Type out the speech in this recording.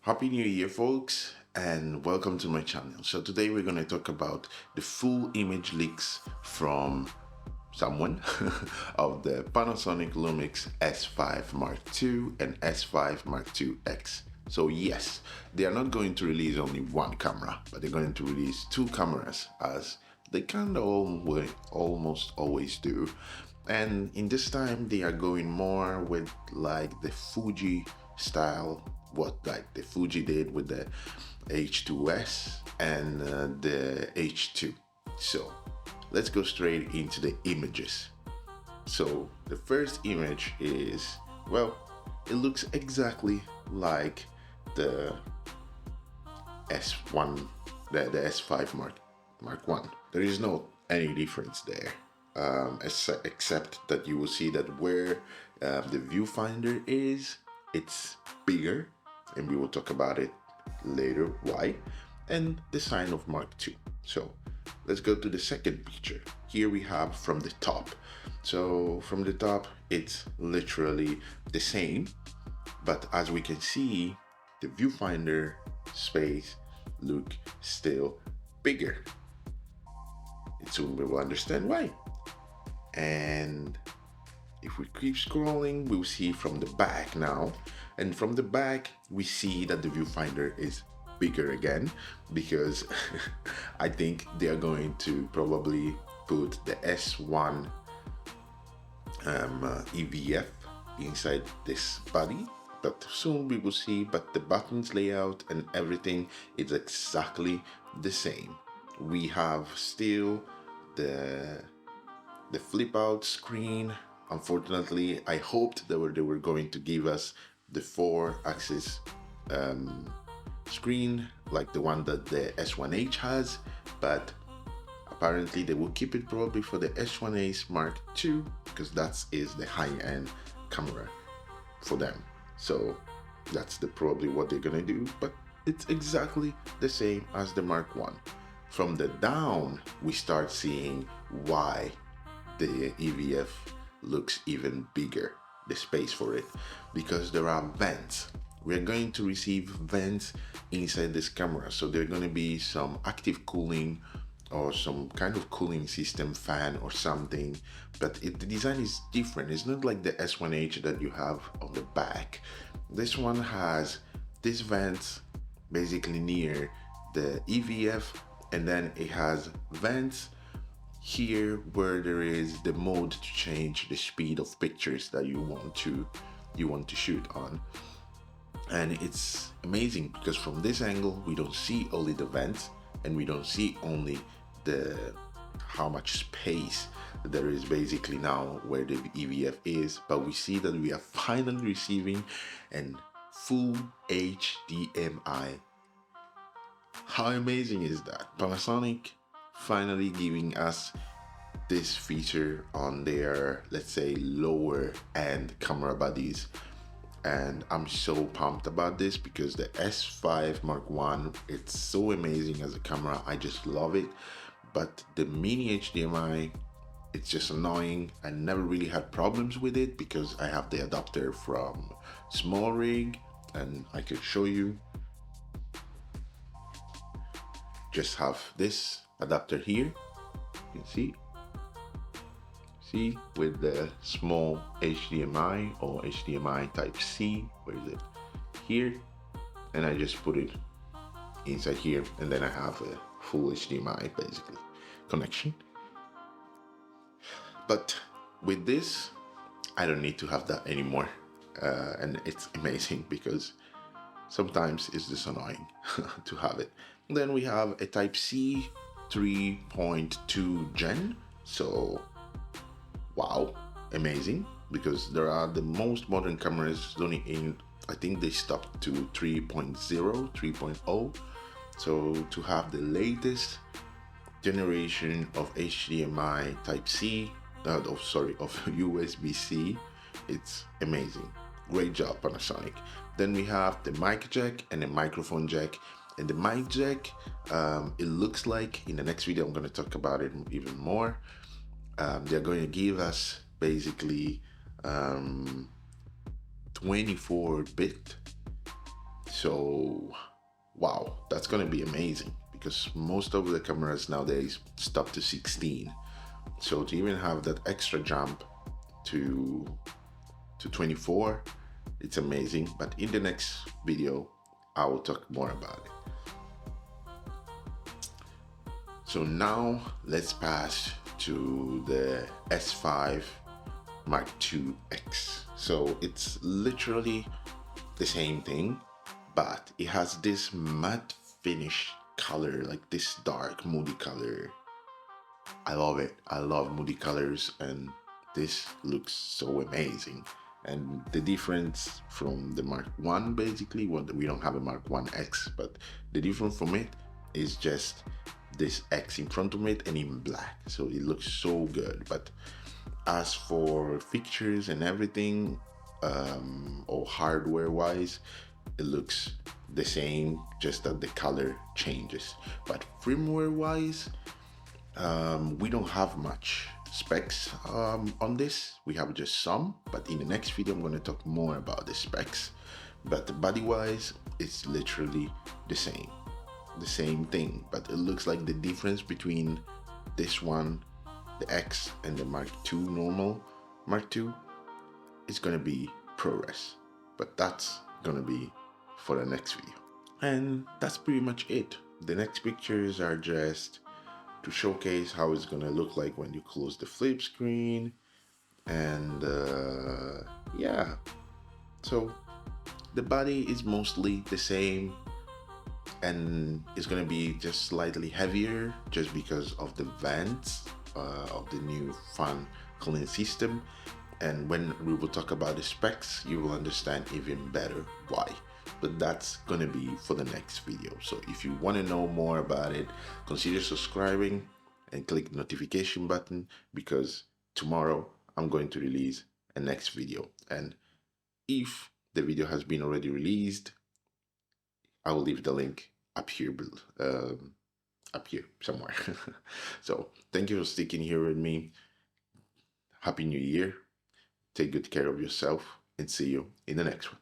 Happy New Year, folks, and welcome to my channel. So today we're going to talk about the full image leaks from someone of the Panasonic Lumix S5mkII and S5mkIIX. So yes, they are not going to release only one camera, but they're going to release two cameras as they kind of almost always do. And in this time, they are going more with like the Fuji style, what like the Fuji did with the H2S and the H2. So let's go straight into the images. So the first image is, well, it looks exactly like the S1, the S5 Mark 1. There is no any difference there, except that you will see that where the viewfinder is, it's bigger, and we will talk about it later why, and the sign of Mark 2. So let's go to the second picture. Here we have from the top. So from the top, it's literally the same, but as we can see, the viewfinder space look still bigger. Soon we will understand why. And if we keep scrolling, we'll see from the back now. And from the back, we see that the viewfinder is bigger again, because I think they are going to probably put the S1 EVF inside this body, but soon we will see. But the buttons layout and everything is exactly the same. We have still the flip out screen. Unfortunately, I hoped they were going to give us the 4-axis screen like the one that the S1H has, but apparently they will keep it probably for the S1H Mark II, because that is the high-end camera for them. So that's probably what they're gonna do, but it's exactly the same as the Mark 1. From the down, we start seeing why the EVF looks even bigger, the space for it, because there are vents. We're going to receive vents inside this camera. So there are going to be some active cooling or some kind of cooling system, fan or something, but the design is different. It's not like the S1H that you have on the back. This one has these vents basically near the EVF, and then it has vents here where there is the mode to change the speed of pictures that you want to shoot on. And it's amazing because from this angle we don't see only the vents, and we don't see only the how much space there is basically now where the EVF is, but we see that we are finally receiving an full HDMI. How amazing is that? Panasonic finally giving us this feature on their, let's say, lower end camera bodies, and I'm so pumped about this because the S5 Mark I, it's so amazing as a camera. I just love it, but the mini HDMI, it's just annoying. I never really had problems with it because I have the adapter from Small Rig, and I can show you. Just have this adapter here, you can see with the small HDMI or HDMI type C, where is it, here, and I just put it inside here, and then I have a full HDMI basically connection. But with this, I don't need to have that anymore, and it's amazing because sometimes it's just annoying to have it. And then we have a type C 3.2 gen, so wow, amazing, because there are the most modern cameras only in, I think they stopped to 3.0, 3.0. So to have the latest generation of HDMI type C, of USB-C, it's amazing. Great job, Panasonic. Then we have the mic jack and the microphone jack. And the mic jack, it looks like, in the next video I'm going to talk about it even more. They're going to give us basically 24-bit So wow, that's gonna be amazing because most of the cameras nowadays stop to 16. So to even have that extra jump to 24, it's amazing. But in the next video, I will talk more about it. So now let's pass to the S5 Mark IIX. So it's literally the same thing, but it has this matte finish color, like this dark moody color. I love it. I love moody colors, and this looks so amazing. And the difference from the Mark One, basically, well, we don't have a Mark One X, but the difference from it is just this X in front of it and in black. So it looks so good. But as for features and everything, or hardware wise, it looks the same, just that the color changes. But firmware wise, we don't have much specs on this. We have just some, but in the next video I'm going to talk more about the specs. But body wise, it's literally the same thing, but it looks like the difference between this one, the X, and the Mark II normal Mark II is going to be ProRes, but that's going to be for the next video. And that's pretty much it. The next pictures are just to showcase how it's gonna look like when you close the flip screen. And yeah, so the body is mostly the same, and it's gonna be just slightly heavier just because of the vents of the new fan cooling system. And when we will talk about the specs, you will understand even better why. But that's gonna be for the next video. So if you want to know more about it, consider subscribing and click the notification button, because tomorrow I'm going to release a next video. And if the video has been already released, I will leave the link up here somewhere. So thank you for sticking here with me. Happy New Year. Take good care of yourself, and see you in the next one.